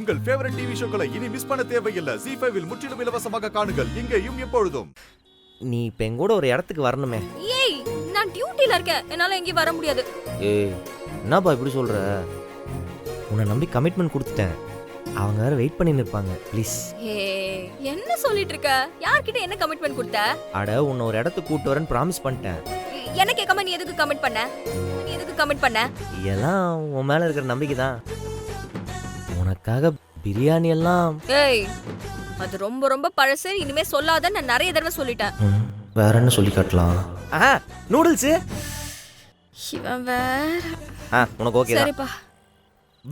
உங்கள் favourite TV ஷோக்களை இனி miss பண்ண தேவையில்லை. ZEE5 இல் முற்றிலும் இலவசமாக காணுங்கள். இங்கேயும் எப்பொழுதும். நீ இப்ப எங்கூட ஒரு இடத்துக்கு வரணுமே. ஏய், நான் டியூட்டில இருக்கேன், என்னால எங்கேயும் வர முடியாது. ஏய், என்னப்பா இப்படி சொல்ற? உன்னை நம்பி கமிட்மெண்ட் கொடுத்துட்டேன். அவங்க வேற வெயிட் பண்ணி நிற்பாங்க. ப்ளீஸ். ஏய், என்ன சொல்லிட்டு இருக்க? யார்கிட்ட என்ன கமிட்மெண்ட் கொடுத்த? அட, உன்னை ஒரு இடத்துக்கு கூட்டு வரேன்னு ப்ராமிஸ் பண்ணிட்டேன். என்ன கேட்காம நீ எதுக்கு கமிட் பண்ண? நீ எதுக்கு கமிட் பண்ண? எல்லாம் உன் மேல இருக்கிற நம்பிக்கை தான். உனக்காக பிரியாணி எல்லாம். ஏய், அது ரொம்ப ரொம்ப பழசு, இனிமே சொல்லாத. நான் நிறைய தடவை சொல்லிட்டேன். வேற என்ன சொல்லி காட்டலாம்? நூடுல்ஸ். இவன் வேற. உனக்கு ஓகே தான். சரிப்பா.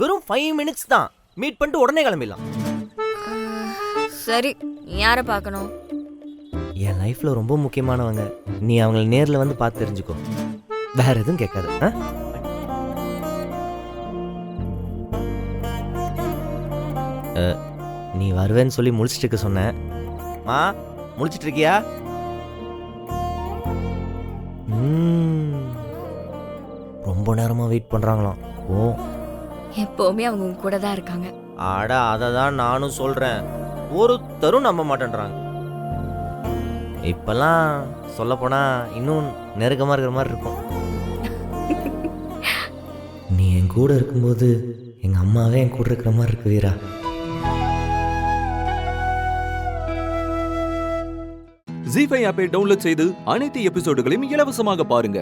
வெறும் 5 minutes தான். மீட் பண்ணிட்டு உடனே கிளம்பிடலாம். சரி, நீ யாரை பார்க்கணும்? என் லைஃப்ல ரொம்ப முக்கியமானவங்க. நீ அவங்களை நேர்ல வந்து பார்த்து தெரிஞ்சுக்கோ. வேற எதுவும் கேட்காது. நீ வருவேன்னு சொல்லி முழிச்சிட்டு இருக்க சொன்னேன். முழிச்சிட்டு இருக்கியா? ரொம்ப நேரமா வெயிட் பண்றாங்களாம். ஓ, எப்பவுமே அவங்க உங்க கூட தான் இருக்காங்க. ஆட, அதை தான் நானும் சொல்றேன். ஒருத்தரும் நம்ப மாட்டேன்றாங்க. இப்பெல்லாம் சொல்ல போனா இன்னும் நெருக்கமா இருக்கிற மாதிரி இருக்கும். நீ என் கூட இருக்கும்போது எங்க அம்மாவே என் கூட இருக்கிற மாதிரி இருக்கு வீரா. ZEE5 ஆப்பை டவுன்லோட் செய்து அனைத்து எபிசோடுகளையும் இலவசமாக பாருங்க.